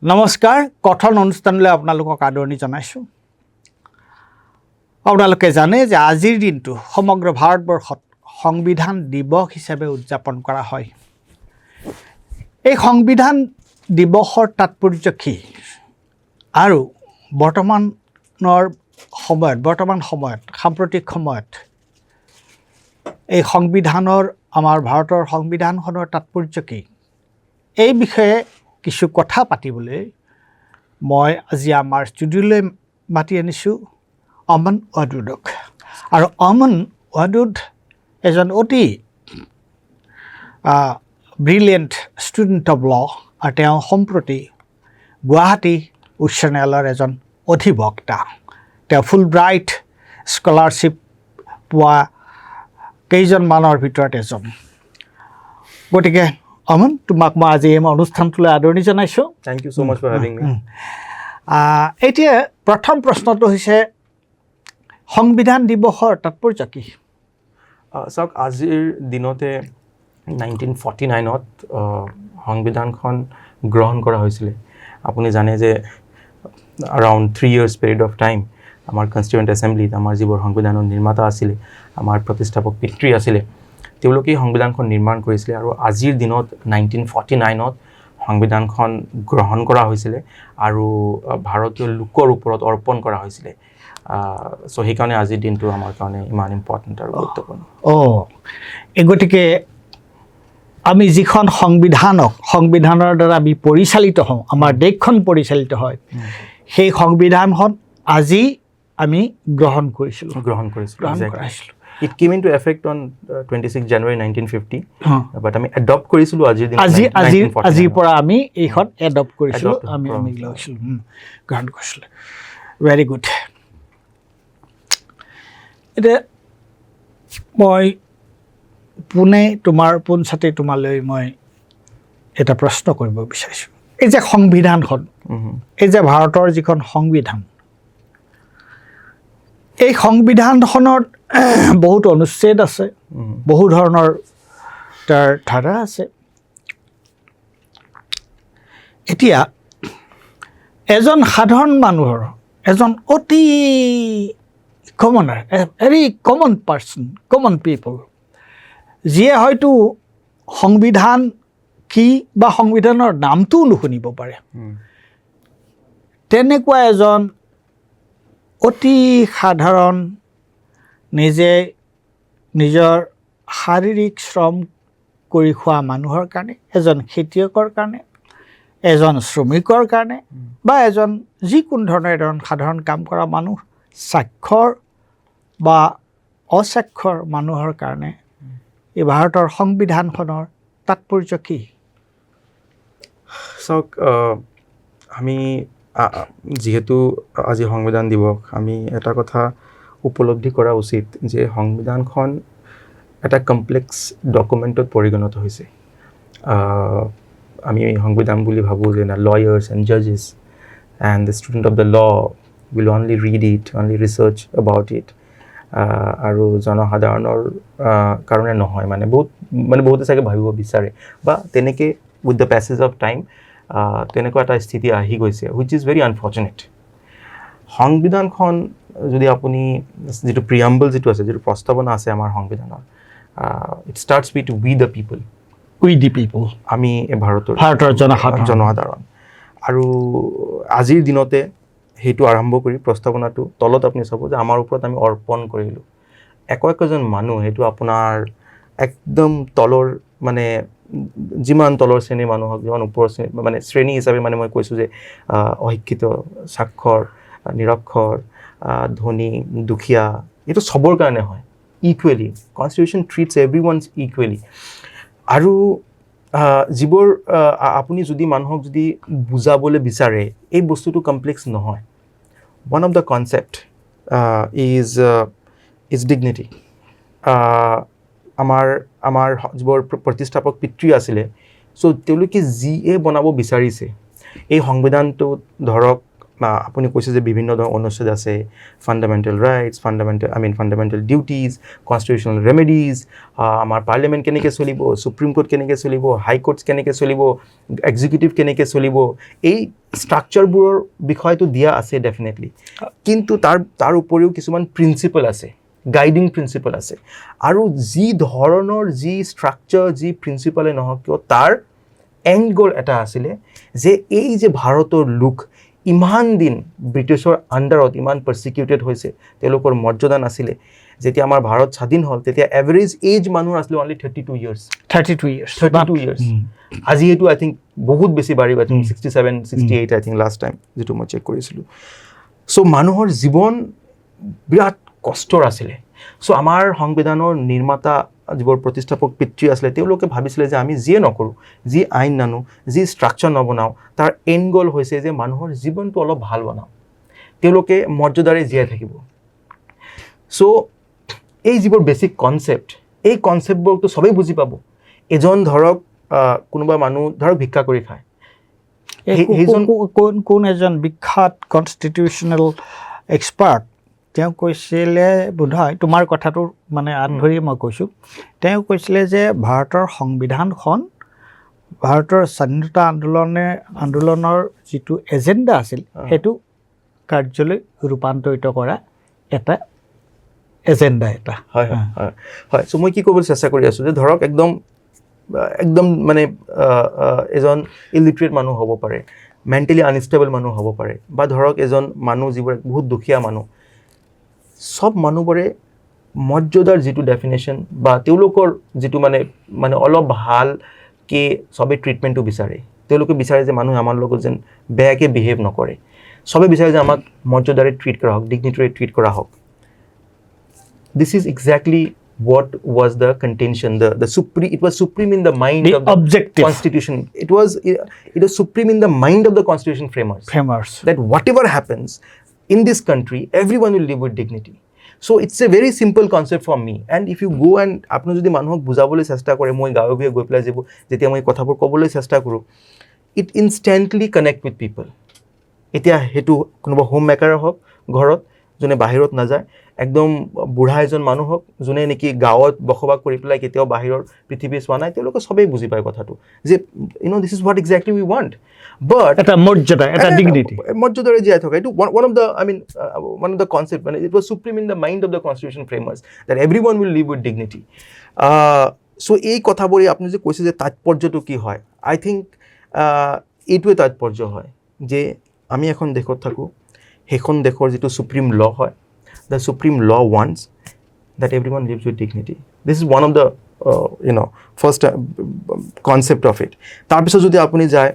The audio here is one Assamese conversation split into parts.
নমস্কাৰ কথন অনুষ্ঠানলৈ আপোনালোকক আদৰণি জনাইছোঁ আপোনালোকে জানে যে আজিৰ দিনটো সমগ্ৰ ভাৰতবৰ্ষত সংবিধান দিৱস হিচাপে উদযাপন কৰা হয় এই সংবিধান দিৱসৰ তাৎপৰ্য কি আৰু বৰ্তমান সময়ত সাম্প্ৰতিক সময়ত এই সংবিধানৰ আমাৰ ভাৰতৰ সংবিধানখনৰ তাৎপৰ্য কি এই বিষয়ে কিছু কথা পাতিবলৈ মই আজি আমাৰ ষ্টুডিঅ'লৈ মাতি আনিছোঁ অমন ৱাদুদক আৰু অমন ৱাদুদ এজন অতি ব্ৰিলিয়েণ্ট ষ্টুডেণ্ট অফ ল আৰু তেওঁ সম্প্ৰতি গুৱাহাটী উচ্চ ন্যায়ালয়ৰ এজন অধিবক্তা তেওঁ ফুলব্ৰাইট স্কলাৰশ্বিপ পোৱা কেইজনমানৰ ভিতৰত এজন গতিকে অমন তোমাক মই আজি এই অনুষ্ঠানটোলৈ আদৰণি জনাইছোঁ thank you so much for having me এতিয়া প্ৰথম প্ৰশ্নটো হৈছে সংবিধান দিৱসৰ তাৎপৰ্য কি চাওক আজিৰ দিনতে 1949ত সংবিধানখন গ্ৰহণ কৰা হৈছিলে আপুনি জানে যে around 3 years period of time আমাৰ কনষ্টিটিউয়েণ্ট এছেম্বলিত আমাৰ যিবোৰ সংবিধানৰ নিৰ্মাতা আছিলে আমাৰ প্ৰতিষ্ঠাপক পিতৃ আছিলে তেওঁলোকে সংবিধানখন নিৰ্মাণ কৰিছিলে আৰু আজিৰ দিনত 1949ত সংবিধানখন গ্ৰহণ কৰা হৈছিলে আৰু ভাৰতীয় লোকৰ ওপৰত অৰ্পণ কৰা হৈছিলে সো সেইকাৰণে আজিৰ দিনটো আমাৰ কাৰণে ইমান ইম্পৰ্টেণ্ট আৰু গুৰুত্বপূৰ্ণ এই গতিকে আমি যিখন সংবিধানৰ দ্বাৰা আমি পৰিচালিত হওঁ আমাৰ দেশখন পৰিচালিত হয় সেই সংবিধানখন আজি আমি গ্ৰহণ কৰিছিলোঁ It came into effect on 26 January 1950 but আমি adopt কৰিছিলোঁ আজিৰ দিনত আজিৰ পৰা আমি এইখন এডপ্ট কৰিছিলোঁ আমি লৈছিলোঁ গ্ৰহণ কৰিছিলোঁ ভেৰি গুড এতিয়া মই পোনছাতে তোমালৈ মই এটা প্ৰশ্ন কৰিব বিচাৰিছোঁ এই যে সংবিধানখন এই যে ভাৰতৰ যিখন সংবিধান এই সংবিধানখনত বহুত অনুচ্ছেদ আছে বহু ধৰণৰ তাৰ ধাৰা আছে এতিয়া এজন সাধাৰণ মানুহৰ এজন অতি কমনাৰ ভেৰি কমন পাৰ্চন কমন পিপল যিয়ে হয়তো সংবিধান কি বা সংবিধানৰ নামটোও নুশুনিব পাৰে তেনেকুৱা এজন অতি সাধাৰণ নিজে নিজৰ শাৰীৰিক শ্ৰম কৰি খোৱা মানুহৰ কাৰণে এজন খেতিয়কৰ কাৰণে এজন শ্ৰমিকৰ কাৰণে বা এজন যিকোনো ধৰণৰ এজন সাধাৰণ কাম কৰা মানুহ স্বাক্ষৰ বা অস্বাক্ষৰ মানুহৰ কাৰণে এই ভাৰতৰ সংবিধানখনৰ তাৎপৰ্য কি চাওক আমি যিহেতু আজি সংবিধান দিৱস আমি এটা কথা উপলব্ধি কৰা উচিত যে সংবিধানখন এটা কমপ্লেক্স ডকুমেণ্টত পৰিগণিত হৈছে আমি সংবিধান বুলি ভাবোঁ যে লয়াৰ্ছ এণ্ড জাজেছ and the student of the law will only read it only research about it আৰু জনসাধাৰণৰ কাৰণে নহয় বহুতে চাগে ভাবিব বিচাৰে বা তেনেকৈ with the passage of time তেনেকুৱা এটা স্থিতি আহি গৈছে হুইচ ইজ ভেৰি আনফৰ্চুনেট সংবিধানখন যদি আপুনি যিটো প্ৰিয়াম্বল যিটো আছে যিটো প্ৰস্তাৱনা আছে আমাৰ সংবিধানৰ it starts with we the people আমি ভাৰতৰ জনসাধাৰণ আৰু আজিৰ দিনতে সেইটো আৰম্ভ কৰি প্ৰস্তাৱনাটো তলত আপুনি চাব যে আমাৰ ওপৰত আমি অৰ্পণ কৰিলোঁ একোজন মানুহ সেইটো আপোনাৰ একদম তলৰ যিমান তলৰ শ্ৰেণীৰ মানুহ হওক যিমান ওপৰৰ শ্ৰেণী হিচাপে মই কৈছোঁ যে অশিক্ষিত স্বাক্ষৰ নিৰক্ষৰ ধনী দুখীয়া এইটো চবৰ কাৰণে হয় ইকুৱেলি কনষ্টিটিউশ্যন ট্ৰিটছ এভৰিৱানছ ইকুৱেলি আৰু যিবোৰ আপুনি যদি মানুহক যদি বুজাবলৈ বিচাৰে এই বস্তুটো কমপ্লেক্স নহয় one of the concept is dignity আমাৰ যিবোৰ প্ৰতিষ্ঠাপক পিতৃ আছিলে চ' তেওঁলোকে যিয়ে বনাব বিচাৰিছে এই সংবিধানটো ধৰক আপুনি কৈছে যে বিভিন্ন ধৰণৰ অনুচ্ছেদ আছে, fundamental rights, fundamental duties, constitutional remedies, আমাৰ পাৰ্লিয়ামেণ্ট কেনেকৈ চলিব, সুপ্ৰিম কোৰ্ট কেনেকৈ চলিব, হাই কোৰ্টছ কেনেকৈ চলিব, এক্সিকিউটিভ কেনেকৈ চলিব, এই ষ্ট্ৰাকচাৰবোৰৰ বিষয়টো দিয়া আছে ডেফিনেটলি। কিন্তু তাৰ উপৰিও কিছুমান প্ৰিন্সিপল আছে, গাইডিং প্ৰিন্সিপল আছে, আৰু যি ধৰণৰ যি ষ্ট্ৰাকচাৰ যি প্ৰিন্সিপলে নহওক কিয় তাৰ এণ্ড গ'ল এটা আছিলে যে এই যে ভাৰতৰ লোক ইমান দিন ব্ৰিটিছৰ আণ্ডাৰত ইমান পাৰ্চিকিউটেড হৈছে, তেওঁলোকৰ মৰ্যাদা নাছিলে। যেতিয়া আমাৰ ভাৰত স্বাধীন হ'ল তেতিয়া এভাৰেজ এজ মানুহৰ আছিলে অনলি 32 years। 32 years। আজি এইটো আই থিংক বহুত বেছি বাঢ়িব, আই থিংক 67, 68 আই থিংক লাষ্ট টাইম যিটো মই চেক কৰিছিলোঁ। চ' মানুহৰ জীৱন বিৰাট কষ্টৰ আছিলে। চ' আমাৰ সংবিধানৰ নিৰ্মাতা যিবোৰ প্ৰতিষ্ঠাপক পিতৃ আছিলে তেওঁলোকে ভাবিছিলে যে আমি যিয়ে নকৰোঁ, যি আইন নানো, যি ষ্ট্ৰাকচাৰ নবনাওঁ, তাৰ এণ্ড গ'ল হৈছে যে মানুহৰ জীৱনটো অলপ ভাল বনাওঁ, তেওঁলোকে মৰ্যাদাৰে জীয়াই থাকিব। চ' এই যিবোৰ বেছিক কনচেপ্ট, এই কনচেপ্টবোৰতো চবেই বুজি পাব। এজন ধৰক কোনোবা মানুহ ধৰক ভিক্ষা কৰি খায়, কোন এজন বিখ্যাত কনষ্টিটিউচনেল এক্সপাৰ্ট তেওঁ কৈছিলে, বোধহয় তোমাৰ কথাটো মানে ধৰি মই কৈছোঁ, তেওঁ কৈছিলে যে ভাৰতৰ সংবিধানখন ভাৰতৰ স্বাধীনতা আন্দোলনৰ যিটো এজেণ্ডা আছিল সেইটো কাৰ্যলৈ ৰূপান্তৰিত কৰা এটা এজেণ্ডা এটা। হয় হয় হয়। চ' মই কি ক'বলৈ চেষ্টা কৰি আছোঁ যে ধৰক একদম মানে এজন ইলিটাৰেট মানুহ হ'ব পাৰে, মেণ্টেলি আনষ্টেবল মানুহ হ'ব পাৰে, বা ধৰক এজন মানুহ যিবোৰ বহুত দুখীয়া মানুহ, সব মানুহবোৰে মৰ্যাদাৰ যিটো ডেফিনেশ্যন বা তেওঁলোকৰ যিটো মানে অলপ ভালকৈ চবেই ট্ৰিটমেণ্টটো বিচাৰে। তেওঁলোকে বিচাৰে যে মানুহে আমাৰ লগত যেন বেয়াকৈ বিহেভ নকৰে, চবেই বিচাৰে যে আমাক মৰ্যাদাৰে ট্ৰিট কৰা হওক, ডিগনিটিৰে ট্ৰিট কৰা হওক। This is exactly what was the contention. It was supreme in the mind of the objective Constitution. It was supreme in the mind of the Constitution framers. That whatever happens in this country, everyone will live with dignity. So it's a very simple concept for me. And if you go and apni jodi manuhok bujabole chesta kore, moi gawe bhiye goi pelai jebo jetia moi kothabor kobole chesta koru, it instantly connect with people. Etia hetu konoba homemaker hok ঘৰত যোনে বাহিৰত নাযায়, একদম বুঢ়া এজন মানুহ হওক যোনে নেকি গাঁৱত বসবাস কৰি পেলাই কেতিয়াও বাহিৰৰ পৃথিৱী চোৱা নাই, তেওঁলোকে সবেই বুজি পায় কথাটো যে this is what exactly we want. But এটা মৰ্যাদা, এটা ডিগনিটি, মৰ্যাদাৰে জীয়াই থকা, এইটো ওৱান অফ দ্য কনচেপ্ট, মানে it was supreme in the mind of the constitution framers that everyone will live with dignity. So' এই কথাবোৰে আপুনি যে কৈছে যে তাৎপৰ্যটো কি হয়, আই থিংক এইটোৱে তাৎপৰ্য হয় যে আমি এখন দেশত থাকোঁ, সেইখন দেশৰ যিটো সুপ্ৰিম ল হয়, the supreme law wants that everyone lives with dignity. This is one of the first concept of it. তাৰপিছত যদি আপুনি যায়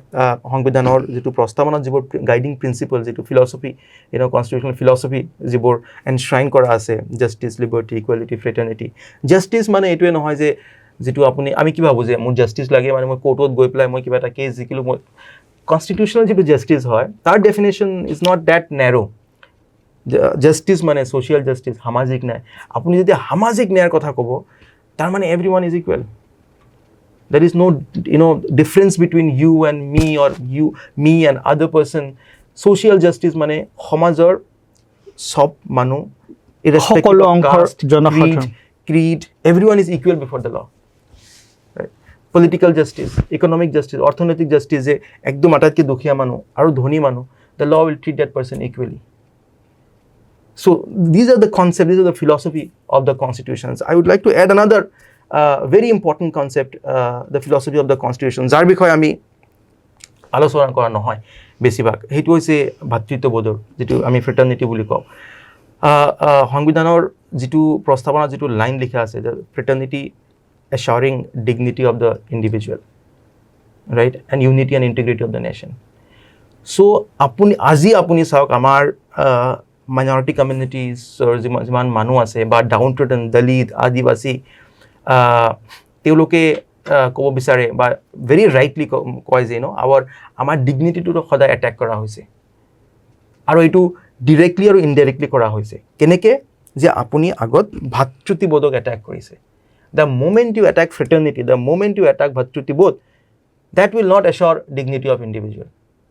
সংবিধানৰ যিটো প্ৰস্তাৱনাত যিবোৰ গাইডিং প্ৰিন্সিপল, যিটো ফিলচফি, কনষ্টিটিউচনেল ফিলচফি যিবোৰ এনশ্ৰাইন কৰা আছে, জাষ্টিছ, লিবাৰ্টি, ইকুৱেলিটি, ফ্ৰেটাৰ্নিটি। জাষ্টিছ মানে এইটোৱে নহয় যে যিটো আমি কি ভাবোঁ যে মোৰ জাষ্টিছ লাগে মানে মই কোৰ্টত গৈ পেলাই মই কিবা এটা কেছ জিকিলোঁ, মই কনষ্টিটিউচনেল যিটো জাষ্টিছ হয় তাৰ definition is not that narrow. Justice মানে ছ'চিয়েল জাষ্টিছ, সামাজিক ন্যায়। আপুনি যদি সামাজিক ন্যায়ৰ কথা ক'ব, তাৰ মানে everyone is equal. There is no' difference between you and me or me and other person. Social justice মানে সমাজৰ চব মানুহ, সকলো অংশৰ জনসাধাৰণ, creed, everyone is equal before the law. Political justice, economic justice, অৰ্থনৈতিক জাষ্টিছ, যে একদম আটাইতকৈ দুখীয়া মানুহ আৰু ধনী মানুহ, the law will treat that person equally. So these are the concepts, these are the philosophy of the constitutions. I would like to add another very important concept, the philosophy of the constitution, যাৰ বিষয়ে আমি আলোচনা কৰা নহয় বেছিভাগ। সেইটো হৈছে ভাতৃত্ববোধৰ, যিটো আমি ফ্ৰেটাৰ্নিটি বুলি কওঁ। সংবিধানৰ যিটো প্ৰস্তাৱনাত যিটো লাইন লিখা আছে, যে ফ্ৰেটাৰ্নিটি assuring dignity of the individual, right, and unity and integrity of the nation. So আজি আপুনি চাওক আমাৰ মাইনৰিটি কমিউনিটিজৰ যিমান মানুহ আছে বা ডাউন ট্ৰেডন, দলিত, আদিবাসী, তেওঁলোকে ক'ব বিচাৰে বা ভেৰি ৰাইটলি কয় যে আমাৰ ডিগনিটিটো সদায় এটেক কৰা হৈছে, আৰু এইটো ডিৰেক্টলি আৰু ইনডাইৰেক্টলি কৰা হৈছে। কেনেকৈ? যে আপুনি আগত ভাতৃত্ববোধক এটেক কৰিছে। The moment you attack fraternity, the moment you attack ভাতৃত্ববোধ, that will not assure dignity of individual.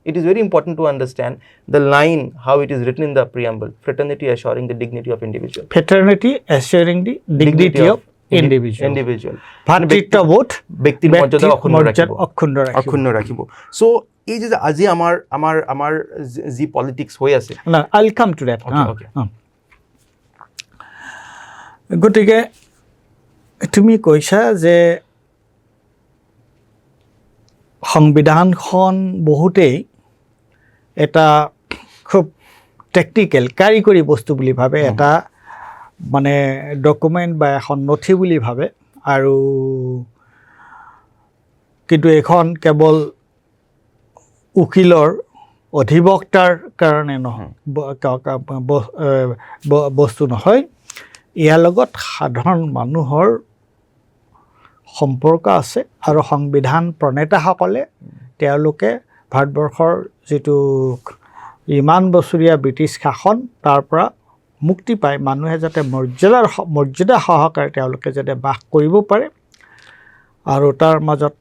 it is very important to understand the line how it is written in the preamble, fraternity assuring the dignity of individual. Fraternity assuring the dignity of individual. ভাতৃত্ববোধ ব্যক্তিৰ মৰ্যাদা অক্ষুণ্ণ ৰাখিব। সো এই যে আজি আমাৰ যি পলিটিক্স হৈ আছে, I'll come to that. Okay. গতিকে তুমি কৈছা যে সংবিধানখন বহুতেই এটা খুব টেকনিকেল কাৰিকৰী বস্তু বুলি ভাবে, এটা মানে ডকুমেণ্ট বা এখন নথি বুলি ভাবে, আৰু কিন্তু এখন কেৱল উকিলৰ অধিবক্তাৰ কাৰণে নহয়, বস্তু নহয়, ইয়াৰ লগত সাধাৰণ মানুহৰ সম্পৰ্ক আছে। আৰু সংবিধান প্ৰণেতাসকলে তেওঁলোকে ভাৰতবৰ্ষৰ যিটো ইমান বছৰীয়া ব্ৰিটিছ শাসন তাৰ পৰা মুক্তি পায়, মানুহে যাতে মৰ্যাদা সহকাৰে তেওঁলোকে যাতে বাস কৰিব পাৰে, আৰু তাৰ মাজত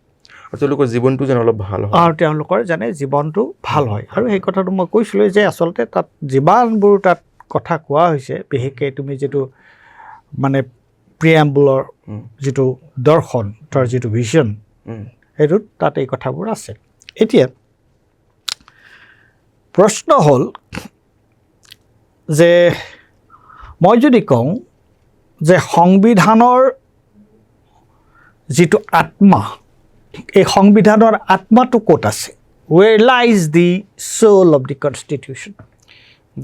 তেওঁলোকৰ জীৱনটো যেন অলপ ভাল হয়, আৰু তেওঁলোকৰ যেনে জীৱনটো ভাল হয়। আৰু সেই কথাটো মই কৈছিলোঁ যে আচলতে তাত যিমানবোৰ তাত কথা কোৱা হৈছে, বিশেষকৈ তুমি যিটো মানে প্ৰিএম্বুলৰ যিটো দৰ্শন, তাৰ যিটো ভিজন, সেইটোত তাত এই কথাবোৰ আছে। এতিয়া প্ৰশ্ন হ'ল যে মই যদি কওঁ যে সংবিধানৰ যিটো আত্মা, এই সংবিধানৰ আত্মাটো ক'ত আছে? Where lies the soul of the constitution?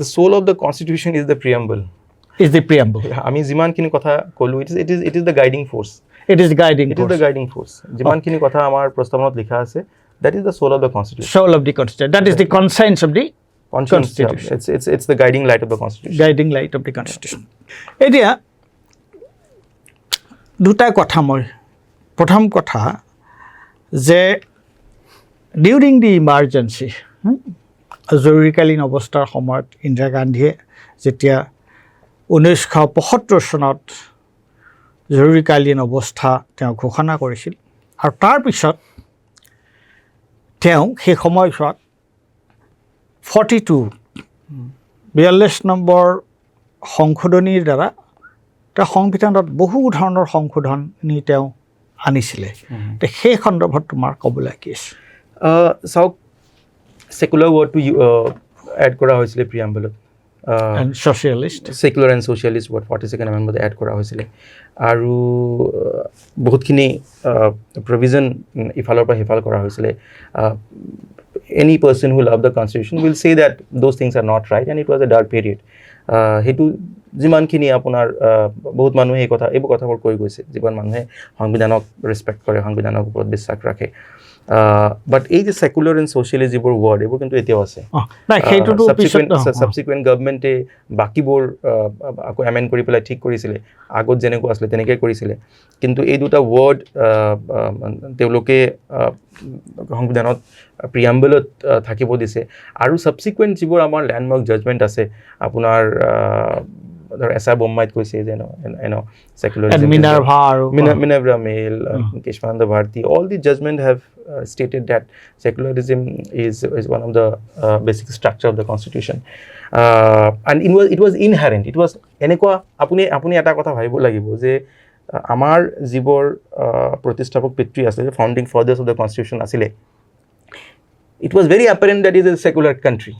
The soul of the constitution is the preamble. Is the preamble. আমি যিমানখিনি কথা ক'লো, it is the guiding force. It is guiding force. It is the guiding force. যিমানখিনি কথা আমাৰ প্ৰস্তাৱনাত লিখা আছে, that is the soul of the constitution. Soul of the constitution. That is the conscience of the constitution. It's the guiding light of the constitution. Guiding light of the constitution. এতিয়া দুটা কথা মই, প্ৰথম কথা যে ডিউৰিং দি ইমাৰ্জেঞ্চি, জৰুৰীকালীন অৱস্থাৰ সময়ত ইন্দিৰা গান্ধীয়ে যেতিয়া 1975 চনত জৰুৰীকালীন অৱস্থা তেওঁ ঘোষণা কৰিছিল, আৰু তাৰপিছত তেওঁ সেই সময়ছোৱাত 42 নম্বৰ সংশোধনীৰ দ্বাৰা তেওঁ সংবিধানত বহু ধৰণৰ সংশোধনী তেওঁ আনিছিলে। সেই সন্দৰ্ভত তোমাৰ ক'বলৈ কি আছে? চাওক, সেকুলাৰ ৱৰ্ডটো এড কৰা হৈছিলে প্ৰিএম্বলত, and socialist, secular and socialist word 42nd amendment add kora hoisile, aru bahutkhini provision ifalar pa hifal kora hoisile. Any person who loved the constitution will say that those things are not right and it was a dark period. Hetu jimankhini apunar bahut manuhe ei kotha bor koi goise, jiban manuhe সংবিধানক রেসপেক্ট করে, সংবিধানক উপর বিশ্বাস রাখে, but এই যে সেকুলার এন্ড সোশ্যালিস্ট যিবোৰ ওয়াৰ্ড এবোৰ কিন্তু এতিয়াও আছে। সাবসিকুৱেণ্ট গভৰ্ণমেণ্টে বাকীবোৰ আকৌ এমেণ্ড কৰি পেলাই ঠিক কৰিছিলে, আগত যেনেকুৱা আছিলে তেনেকৈ কৰিছিলে, কিন্তু এই দুটা ওয়াৰ্ড তেওঁলোকে সংবিধানত প্ৰিএম্বলত থাকিব দিছে। আৰু সাবসিকুৱেণ্ট যিবোৰ আমাৰ লেণ্ডমাৰ্ক জাজমেণ্ট আছে, আপোনাৰ এছা বোম্মাইত কৈছে যে secularism, Minerva Mail, Keshwananda Bharti, all the judgment have stated that secularism is one of the basic structure of the constitution, and it was inherent. It was এনেকুৱা আপুনি এটা কথা ভাবিব লাগিব যে আমাৰ যিবোৰ প্ৰতিষ্ঠাপক পিতৃ আছে, ফাউণ্ডিং ফাদাৰ্স অফ দ্য কনষ্টিটিউশ্যন আছিলে, it was very apparent that it is a secular country,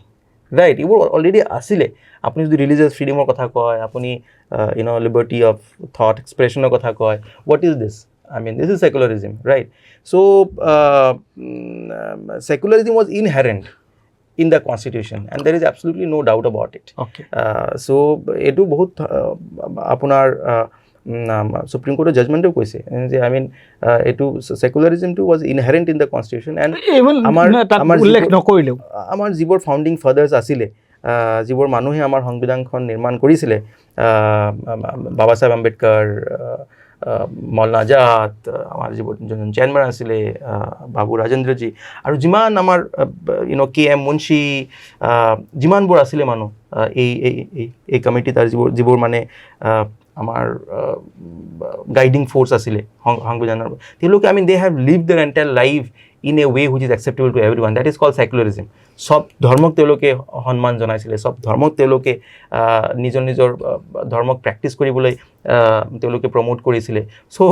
right? এইবোৰ অলৰেডি আছিলে। আপুনি যদি ৰিলিজিয়াছ ফ্ৰীডমৰ কথা কয়, আপুনি লিবাৰ্টি অফ থট এক্সপ্ৰেছনৰ কথা কয়, what is this? I mean, this is secularism, right? So secularism was inherent in the constitution and there is absolutely no doubt about it. Okay. So etu bahut apunar Supreme Court judgment কৈছে যে I mean etu secularism too was inherent in the constitution and আমাৰ যিবোৰ ফাউণ্ডিং ফাদাৰ্স আছিলে, যিবোৰ মানুহে আমাৰ সংবিধানখন নিৰ্মাণ কৰিছিলে, বাবা চাহেব আম্বেদকাৰ, মৌলানা আজাদ, আমাৰ যিবোৰ চেয়াৰমেন আছিলে বাবু ৰাজেন্দ্ৰজী, আৰু যিমান আমাৰ KM মুন্সী, যিমানবোৰ আছিলে মানুহ এই কমিটি, তাৰ যিবোৰ মানে আমাৰ গাইডিং ফ'ৰ্চ আছিলে সংবিধানৰ, তেওঁলোকে I mean they have lived their entire life in a way which is acceptable to everyone. That is called secularism. সব ধৰ্মক তেওঁলোকে সন্মান জনাইছিলে, সব ধৰ্মক তেওঁলোকে নিজৰ নিজৰ ধৰ্মক প্ৰেক্টিছ কৰিবলৈ তেওঁলোকে প্ৰমোট কৰিছিলে. So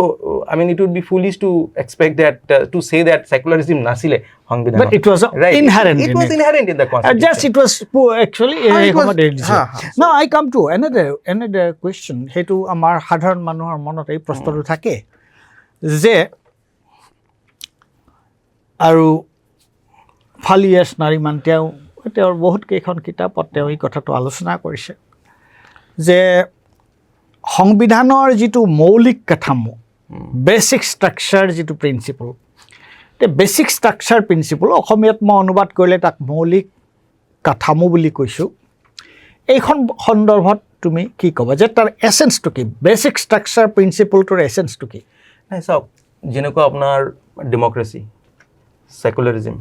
I mean it would be foolish to expect that to say that secularism নাছিলে সংবিধান. But it was inherent. It was inherent in the constitution. Just it was actually now I come to another question. হেতু আমাৰ সাধাৰণ মানুহৰ মনত এই প্ৰশ্নটো থাকে যে আৰু ফালিয়াছ নাৰিমান তেওঁৰ বহুত কেইখন কিতাপত তেওঁ এই কথাটো আলোচনা কৰিছে যে সংবিধানৰ যিটো মৌলিক কাঠামো বেছিক ষ্ট্ৰাকচাৰ যিটো প্ৰিন্সিপল তে বেছিক ষ্ট্ৰাকচাৰ প্ৰিন্সিপল অসমীয়াত মই অনুবাদ কৰিলে তাক মৌলিক কাঠামো বুলি কৈছোঁ এইখন সন্দৰ্ভত তুমি কি ক'বা যে তাৰ এছেন্সটো কি বেছিক ষ্ট্ৰাকচাৰ প্ৰিন্সিপলটোৰ এছেন্সটো কি নাই চাওক যেনেকুৱা আপোনাৰ ডেম'ক্ৰেচি secularism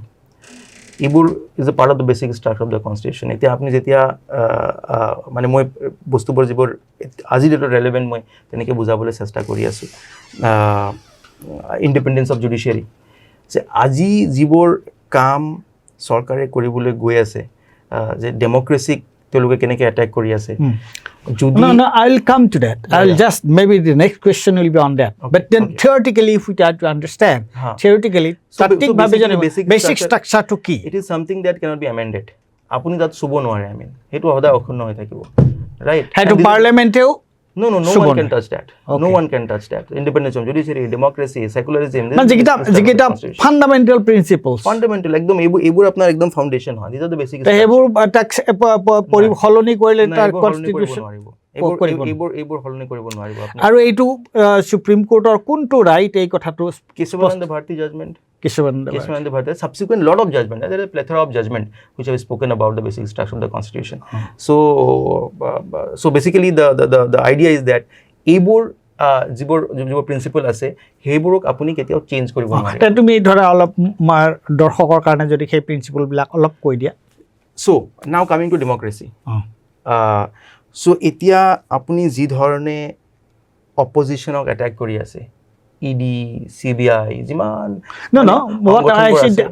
এইবোৰ is a part of the basic structure of the constitution. এতিয়া আপুনি যেতিয়া মানে মই বস্তুবোৰ যিবোৰ আজি ডেটত ৰেলেভেণ্ট মই তেনেকৈ বুজাবলৈ চেষ্টা কৰি আছোঁ ইণ্ডিপেণ্ডেঞ্চ অফ জুডিচিয়াৰী যে আজি যিবোৰ কাম চৰকাৰে কৰিবলৈ গৈ আছে যে ডেম'ক্ৰেচিক তেওঁলোকে কেনেকৈ এটেক কৰি আছে No, I'll come to that. I'll just, maybe the next question will be on that. Okay, but then theoretically, if we try to understand, theoretically, basic structure to key. It is something that cannot be amended. Apuni that subo noare, I mean. Hetu hoda okhon noy thakibo. Right? Had to parliament No one can touch that. Okay. No one can touch that. Independence of judiciary, democracy, secularism. Jigita fundamental principles. Fundamental, ekdom ebur apnar ekdom foundation hoy. These are the basic. Ebur tax holoni korile tar constitution. Ebur holoni koribo nwaribo apni. Aru eitu Supreme Court or kuntu right ei kothato Kesavananda Bharati judgment. Kesavananda Bharati subsequent lot of judgment. There is a plethora of judgment which have spoken about the basic structure of the constitution. So basically the idea is that ebur যিবোৰ প্ৰিন্সিপল আছে সেইবোৰক আপুনি কেতিয়াও চেঞ্জ কৰিব নোৱাৰে এটা তুমি ধৰা অলপ দৰ্শকৰ কাৰণে যদি সেই প্ৰিন্সিপলবিলাক অলপ কৈ দিয়া so now coming to ডেমক্ৰেসি so এতিয়া আপুনি যি ধৰণে অপজিশনক এটাক কৰি আছে ED, CBI, Jiman. No. What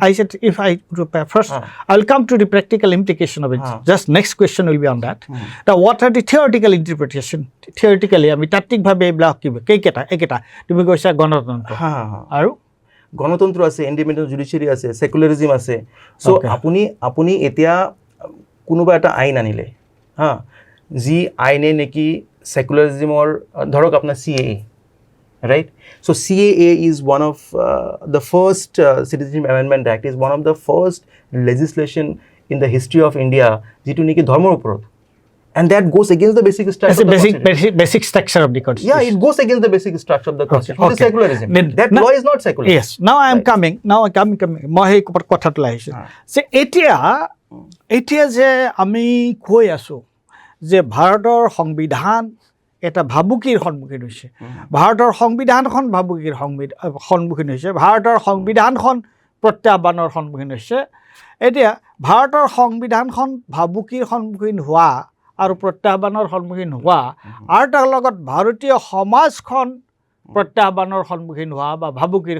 I said, if I prepare first, I'll come to the practical implication of it. Just next question will be on that. Now, what are the theoretical interpretation? Theoretically, I mean, tatik bhabe block kibe. Eketa. Tumi koisa ganatantra. Aru গণতন্ত্ৰ আছে, ইণ্ডিপেণ্ডেণ্ট জুডিচিয়াৰী আছে, সেকুলাৰিজম আছে. সো আপুনি এতিয়া কোনোবা এটা আইন আনিলে যি আইনে নেকি সেকুলাৰিজমৰ ধৰক আপোনাৰ CAA. Right? So CAA is one of the first Citizenship Amendment Act is one of the first legislation in the history of India jitu niki dharmor upor and that goes against the basic structure basic structure of the constitution. Yeah, it goes against the basic structure of the constitution. It is secularism. That law is not secular. Yes. Now I am coming. Moi hei kotha to laise se etia je ami koi asu je bharator সংবিধান এটা ভাবুকিৰ সন্মুখীন হৈছে ভাৰতৰ সংবিধানখন ভাবুকিৰ সন্মুখীন হৈছে ভাৰতৰ সংবিধানখন প্ৰত্যাহ্বানৰ সন্মুখীন হৈছে এতিয়া ভাৰতৰ সংবিধানখন ভাবুকিৰ সন্মুখীন হোৱা আৰু প্ৰত্যাহ্বানৰ সন্মুখীন হোৱা আৰু তাৰ লগত ভাৰতীয় সমাজখন প্ৰত্যাহ্বানৰ সন্মুখীন হোৱা বা ভাবুকিৰ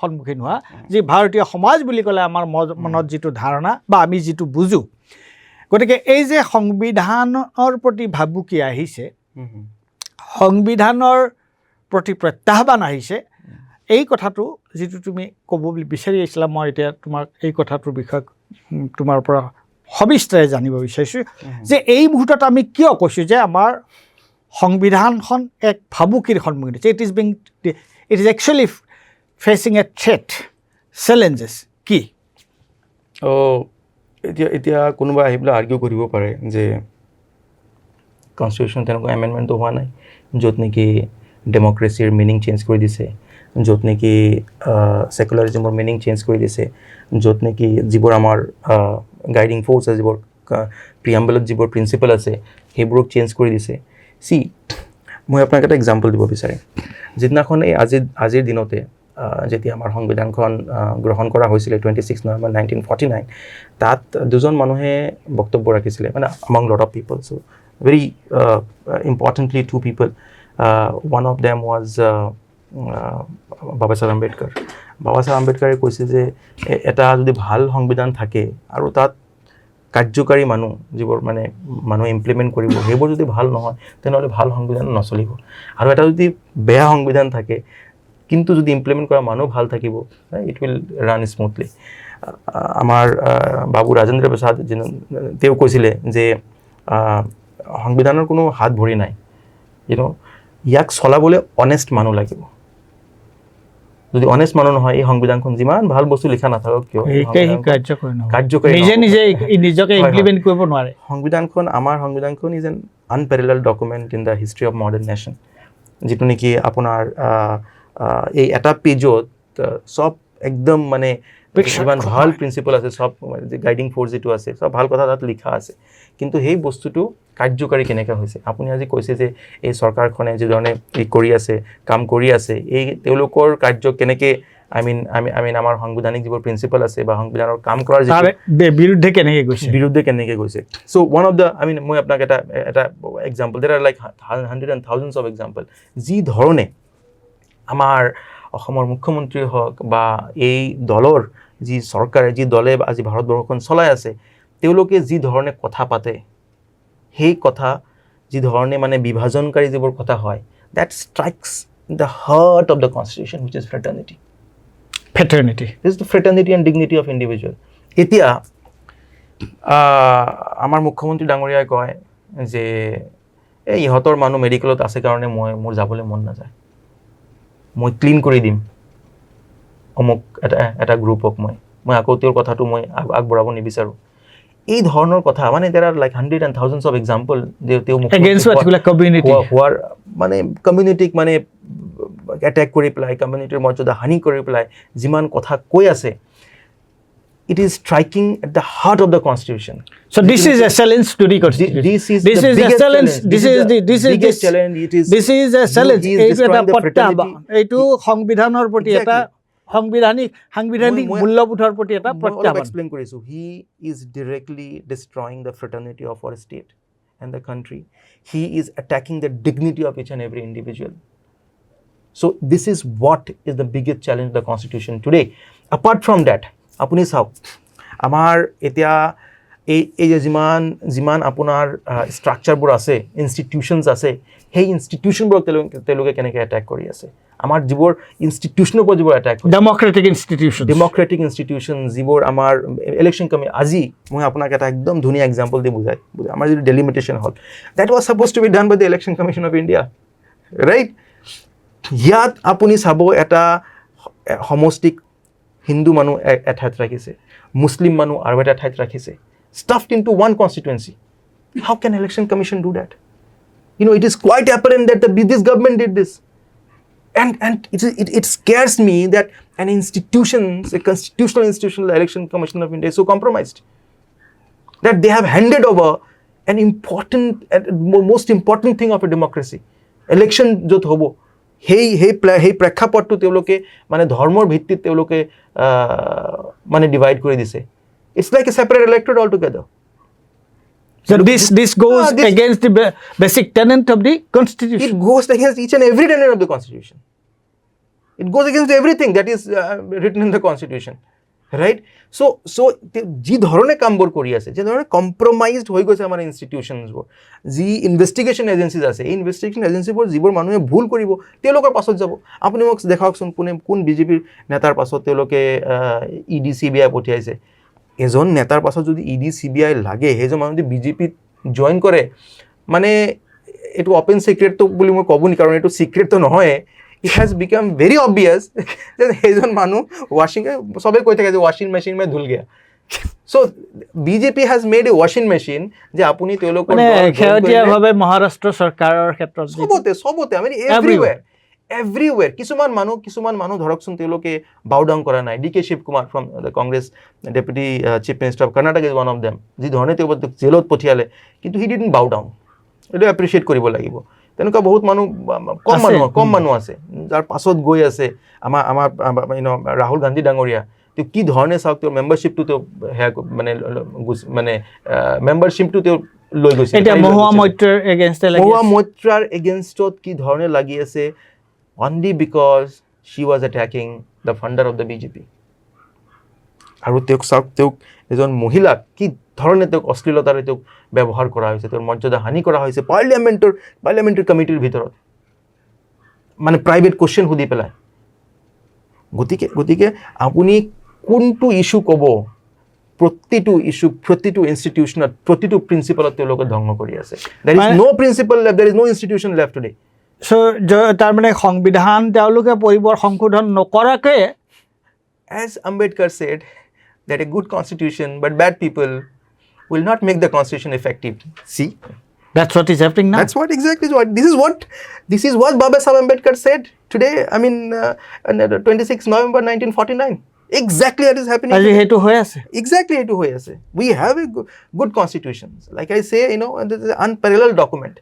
সন্মুখীন হোৱা যি ভাৰতীয় সমাজ বুলি ক'লে আমাৰ মনত যিটো ধাৰণা বা আমি যিটো বুজো গতিকে এই যে সংবিধানৰ প্ৰতি ভাবুকি আহিছে সংবিধানৰ প্ৰতি প্ৰত্যাহ্বান আহিছে এই কথাটো যেটো তুমি ক'ব বিচাৰি আছিলা মই এতিয়া তোমাক এই কথাটোৰ বিষয়ে তোমাৰ পৰা সবিস্তাৰে জানিব বিচাৰিছো যে এই মুহূৰ্তত আমি কিয় কৈছো যে আমাৰ সংবিধানখন এক ভাবুকিৰ সন্মুখীন হৈছে it is actually facing a threat challenges কি এতিয়া কোনোবা আহিবলে আৰ্গিউ কৰিব পাৰে যে কনস্টিটিউশন তেনেকুৱা এমেন্ডমেন্ট হোৱা নাই য'ত নেকি ডেমক্ৰেচিৰ মিনিং চেঞ্জ কৰি দিছে য'ত নেকি সেকুলাৰিজমৰ মিনিং চেঞ্জ কৰি দিছে য'ত নেকি যিবোৰ আমাৰ গাইডিং ফ'ৰ্চ আছে যিবোৰ প্ৰিএম্বলত যিবোৰ প্ৰিন্সিপল আছে সেইবোৰক চেঞ্জ কৰি দিছে সি মই আপোনাক এটা এক্সাম্পল দিব বিচাৰিম যিদিনাখন এই আজিৰ দিনতে যেতিয়া আমাৰ সংবিধানখন গ্ৰহণ কৰা হৈছিল 26 নৱেম্বৰ 1949 তাত দুজন মানুহে বক্তব্য ৰাখিছিলে মানে among lot of people so very importantly two people one of them was Baba Saheb Ambedkar বাবা চাহেব আম্বেদকাৰে কৈছে যে এটা যদি ভাল সংবিধান থাকে আৰু তাত কাৰ্যকাৰী মানুহ যিবোৰ মানে মানুহে ইমপ্লিমেণ্ট কৰিব সেইবোৰ যদি ভাল নহয় তেনেহ'লে ভাল সংবিধান নচলিব আৰু এটা যদি বেয়া সংবিধান থাকে কিন্তু যদি ইমপ্লিমেণ্ট কৰা মানুহ ভাল থাকিব ইট উইল ৰান স্মুথলি আমাৰ বাবু ৰাজেন্দ্ৰ প্ৰসাদ তেওঁ কৈছিলে যে সংবিধানৰ কোনো হাত ভৰি নাই ইয়াক চলাবলৈ অনেষ্ট মানুহ লাগিব যদি অনেষ্ট মানুহ নহয় এই সংবিধানখন যিমান ভাল বস্তু লিখা নাথাকক কিয় কাৰ্যকৰী নিজকে ইমপ্লিমেণ্ট কৰিব নোৱাৰে আমাৰ সংবিধানখন is an unparalleled document in the history of modern nation যিটো নেকি আপোনাৰ এই এটা পেজত চব একদম মানে যিমান ভাল প্ৰিন্সিপল আছে চব গাইডিং ফ'ৰ্চ যিটো আছে চব ভাল কথা তাত লিখা আছে কিন্তু সেই বস্তুটো কাৰ্যকাৰী কেনেকৈ হৈছে আপুনি আজি কৈছে যে এই চৰকাৰখনে যিধৰণে কৰি আছে কাম কৰি আছে এই তেওঁলোকৰ কাৰ্য কেনেকৈ আই মিন আমাৰ সাংবিধানিক যিবোৰ প্ৰিন্সিপল আছে বা সংবিধানৰ কাম কৰাৰ বিৰুদ্ধে কেনেকৈ গৈছে চ' ওৱান অফ দ্য মই আপোনাক এটা example there are like hundred and thousands of example যি ধৰণে আমাৰ অসমৰ মুখ্যমন্ত্ৰী হওক বা এই দলৰ যি চৰকাৰে যি দলে আজি ভাৰতবৰ্ষখন চলাই আছে তেওঁলোকে যি ধৰণে কথা পাতে সেই কথা যি ধৰণে মানে বিভাজনকাৰী যিবোৰ কথা হয় that strikes the heart of the constitution which is fraternity this is the fraternity and dignity of individual এতিয়া আমাৰ মুখ্যমন্ত্ৰী ডাঙৰীয়াই কয় যে এই ইহঁতৰ মানুহ মেডিকেলত আছে কাৰণে মোৰ যাবলৈ মন নাযায় মই ক্লিন কৰি দিম অমুক এটা গ্ৰুপক মই আকৌ তেওঁৰ কথাটো মই আগবঢ়াব নিবিচাৰোঁ এই ধৰণৰ কথা মানে there are like hundred and thousands of example তেওঁ against particular community হোৱাৰ মানে কমিউনিটিক মানে এটেক কৰি পেলাই কমিউনিটিৰ মৰ্যাদা হানি কৰি পেলাই যিমান কথা কৈ আছে it is striking at the heart of the constitution so this is a challenge to the constitution this is a challenge this is a challenge এটা প্ৰত্যাহ্বান এইটো সংবিধানৰ প্ৰতি এটা সাংবিধানিক মূল্যবোধৰ প্ৰতি এটা প্ৰত্যাহ্বান এক্সপ্লেইন কৰিছো he is directly destroying the fraternity of our state and the country he is attacking the dignity of each and every individual so this is what is the biggest challenge of the constitution today apart from that আপুনি চাওক আমাৰ এতিয়া এই যে যিমান আপোনাৰ ষ্ট্ৰাকচাৰবোৰ আছে ইনষ্টিটিউশ্যনছ আছে সেই ইনষ্টিটিউশ্যনবোৰক তেওঁলোকে কেনেকৈ এটেক কৰি আছে আমাৰ যিবোৰ ইনষ্টিটিউশ্যনৰ ওপৰত যিবোৰ এটেক ডেমক্ৰেটিক ইনষ্টিটিউশ্যন যিবোৰ আমাৰ ইলেকশ্যন আজি মই আপোনাক এটা একদম ধুনীয়া এক্সাম্পল দি বুজাই আমাৰ যিটো ডেলিমিটেশ্যন হ'ল that was supposed to be done by the Election Commission of India right ইয়াত আপুনি চাব এটা সমষ্টিক হিন্দু মানুহ এঠাইত ৰাখিছে মুছলিম মানুহ আৰু এটা ঠাইত ৰাখিছে stuffed into one constituency how can election commission do that it is quite apparent that this government did this and it scares me that a constitutional institution the election commission of India is so compromised that they have handed over an important most important thing of a democracy election jot hobo hey প্ৰেক্ষাপটটো তেওঁলোকে মানে ধৰ্মৰ ভিত্তিত তেওঁলোকে মানে ডিভাইড কৰি দিছে it's like a separate electorate altogether so this goes against the basic tenet of the constitution it goes against each and every tenet of the constitution it goes against everything that is written in the constitution right so ji dhorone kambor kori ase je dhorone compromised hoi goise amar institutions bo ji investigation agencies ase ei investigation agency bor jibor manuje bhul koribo telokor pasot jabo apuni mok dekhakson kun BJP netar pasot teloke ED CBI pothiaise এজন নেতাৰ পাছত যদি ED CBI লাগে সেইজন মানুহ যদি বিজেপিত জইন কৰে মানে এইটো অপেন সিক্ৰেট বুলি মই ক'ব নি কাৰণ এইটো সিক্ৰেট তো নহয় it has become very obvious that সেইজন মানুহ washing সবে কৈ থাকে যে washing machine में धुल गया so BJP has made a washing machine যে আপুনি তেওঁলোকৰ মানে খেয়তীয়াভাৱে মহাৰাষ্ট্ৰ চৰকাৰৰ ক্ষেত্ৰত সবতে I mean everywhere কিছুমান মানুহ ধৰকচোন তেওঁলোকে bow down কৰা নাই DK Shiv Kumar from the Congress deputy chief minister of Karnataka is one of them যি ধৰণে তেওঁ জেলত পঠিয়ালে কিন্তু he didn't bow down এটা এপ্ৰিচিয়েট কৰিব লাগিব তেনেকুৱা বহুত মানুহ কম মানুহ আছে যাৰ পাছত গৈ আছে আমাৰ ৰাহুল গান্ধী ডাঙৰীয়া তেওঁ কি ধৰণে চাওক তেওঁৰ মেম্বাৰশ্বিপটো তেওঁ মানে মেম্বাৰশ্বিপটো তেওঁ লৈ গৈছে এটা মহুৱা মৈত্ৰাৰ এগেইনষ্টত কি ধৰণে লাগি আছে only because she was attacking the founder of the BJP. আৰু তেওঁক এজন মহিলাক কি ধৰণে তেওঁক অশ্লীলতাৰে তেওঁক ব্যৱহাৰ কৰা হৈছে, তেওঁৰ মৰ্যাদা হানি কৰা হৈছে পাৰ্লিয়ামেণ্টাৰী কমিটিৰ ভিতৰত, মানে প্ৰাইভেট কুৱেশ্যন সুধি পেলাই। গতিকে আপুনি কোনটো ইছ্যু ক'ব, প্ৰতিটো ইছ্যু, প্ৰতিটো ইনষ্টিটিউশ্যনত, প্ৰতিটো প্ৰিন্সিপালত তেওঁলোকে ধ্বংস কৰি আছে। There is no' principle left, there is no' institution left today. তাৰমানে সংবিধান তেওঁলোকে সংশোধন নকৰাকৈ, as Ambedkar said, that a good constitution but bad people will not make the constitution effective. See, that's what is happening now. That's what exactly what this is what Baba Saheb Ambedkar said today. I mean, 26 November 1949. Exactly what is happening. Hetu hoy ase. Exactly hetu hoy ase. We have a good constitutions. Like I say, this is an unparalleled document.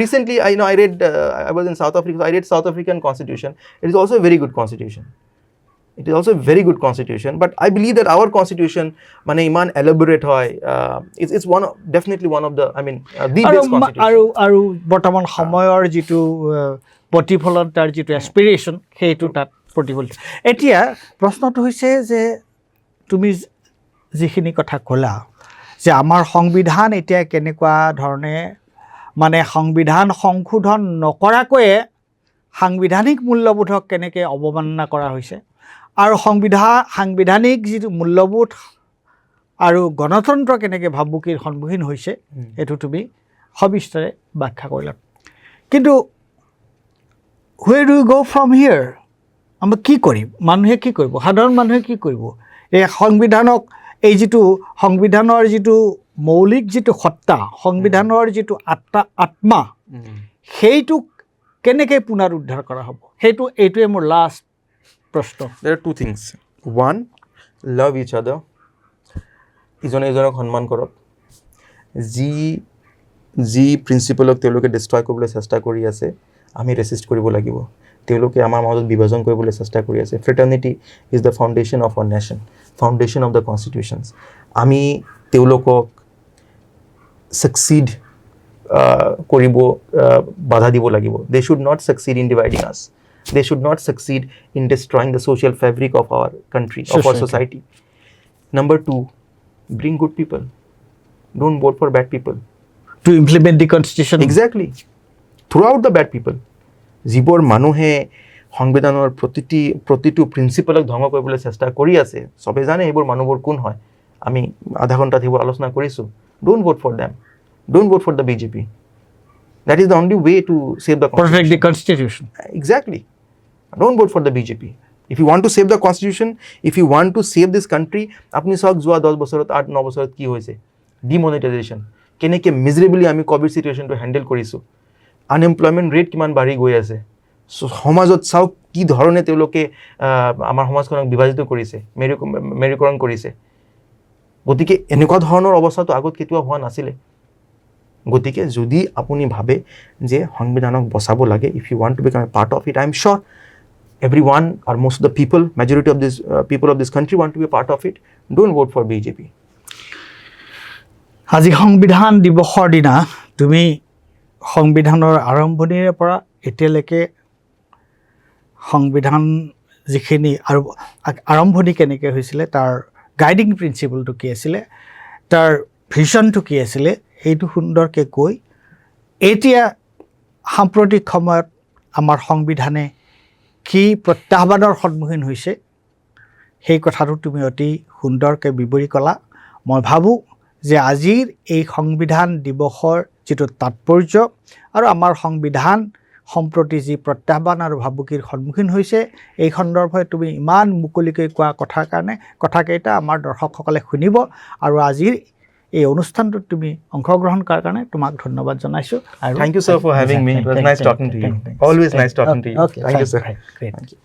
Recently, I read. I was in South Africa. So I read South African constitution. It is also a very good constitution. It is also a very good constitution, but I believe that our constitution, mane iman elaborate hoy, it's definitely one of the, I mean, the best constitution. Aru bortoman samoyor jitu প্ৰতিফলন তাৰ jitu aspiration heitu tat প্ৰতিফলিত। এতিয়া প্ৰশ্নটো হৈছে যে তুমি যিখিনি কথা ক'লা যে আমাৰ সংবিধান এতিয়া কেনেকুৱা ধৰণে, মানে সংবিধান সংশোধন নকৰাকৈ সাংবিধানিক মূল্যবোধক কেনেকৈ অৱমাননা কৰা হৈছে, আৰু সাংবিধানিক যিটো মূল্যবোধ আৰু গণতন্ত্ৰ কেনেকৈ ভাবুকিৰ সন্মুখীন হৈছে, এইটো তুমি সবিস্তাৰে ব্যাখ্যা কৰিলা। কিন্তু where do we go from here? আমৰা কি কৰিম, মানুহে কি কৰিব, সাধাৰণ মানুহে কি কৰিব? এই সংবিধানক, এই যিটো সংবিধানৰ যিটো মৌলিক যিটো সত্তা, সংবিধানৰ যিটো আত্মা, সেইটোক কেনেকৈ পুনৰুদ্ধাৰ কৰা হ'ব, এইটোৱে মোৰ লাষ্ট প্ৰশ্ন। There are two things. One, love each other. ইজনে ইজনক সন্মান কৰক। যি প্ৰিন্সিপলক তেওঁলোকে ডিষ্ট্ৰয় কৰিবলৈ চেষ্টা কৰি আছে, আমি ৰেচিষ্ট কৰিব লাগিব। তেওঁলোকে আমাৰ মাজত বিভাজন কৰিবলৈ চেষ্টা কৰি আছে। Fraternity is the foundation of our nation, foundation of the constitutions. আমি তেওঁলোকক ছাকচিড কৰিব বাধা দিব লাগিব। They should not succeed in dividing us. They should not succeed in destroying the social fabric of our country, of our society. Number two, bring good people. Don't vote for bad people. To implement the constitution. Exactly. Throw out the bad people. Jibor manuhe সংবিধানৰ প্ৰতিটো প্ৰিন্সিপালক ধ্বংস কৰিবলৈ চেষ্টা কৰি আছে, সবে জানে এইবোৰ মানুহবোৰ কোন হয়। আমি আধা ঘণ্টা এইবোৰ আলোচনা কৰিছোঁ। Don't vote for them. Don't vote for the BJP. That is the only way to save the constitution. Protect the constitution. Exactly. Don't vote for the BJP. If you want to save the constitution, if you want to save this country, apni sag jua 10 বছৰত 8-9 বছৰত কি হৈছে, demonetization, কেনেকৈ মিজাৰেবলি আমি কোভিড সিচুৱেশ্যনটো হেণ্ডেল কৰিছোঁ, আনএমপ্লয়মেণ্ট ৰেট কিমান বাঢ়ি গৈ আছে, সমাজত চাওক কি ধৰণে তেওঁলোকে আমাৰ সমাজখনক বিভাজিত কৰিছে, মেৰুকৰণ কৰিছে। গতিকে এনেকুৱা ধৰণৰ অৱস্থাটো আগত কেতিয়াও হোৱা নাছিলে। গতিকে যদি আপুনি ভাবে যে সংবিধানক বচাব লাগে, if you want to become a part of it, I am sure everyone or most of the people, majority of this people of this country want to be a part of it. Don't vote for BJP. আজি সংবিধান দিৱসৰ দিনা তুমি সংবিধানৰ আৰম্ভণিৰে পৰা এতিয়ালৈকে সংবিধান যিখিনি আৰু আৰম্ভণি কেনেকৈ হৈছিলে, তাৰ গাইডিং প্ৰিন্সিপলটো কি আছিলে, তাৰ ভিজনটো কি আছিলে, সেইটো সুন্দৰকৈ কৈ এতিয়া সাম্প্ৰতিক সময়ত আমাৰ সংবিধানে কি প্ৰত্যাহ্বানৰ সন্মুখীন হৈছে সেই কথাটো তুমি অতি সুন্দৰকৈ বিৱৰি ক'লা। মই ভাবোঁ যে আজিৰ এই সংবিধান দিৱসৰ যিটো তাৎপৰ্য আৰু আমাৰ সংবিধান সম্প্ৰতি যি প্ৰত্যাহ্বান আৰু ভাবুকিৰ সন্মুখীন হৈছে, এই সন্দৰ্ভত তুমি ইমান মুকলিকৈ কোৱা কথাকেইটা আমাৰ দৰ্শকসকলে শুনিব। আৰু আজিৰ এই অনুষ্ঠানটোত তুমি অংশগ্ৰহণ কৰাৰ কাৰণে তোমাক ধন্যবাদ জনাইছোঁ। Thank you sir for having me. It was nice talking to you. Always nice talking to you. Okay, thank you sir. Great. Thank you.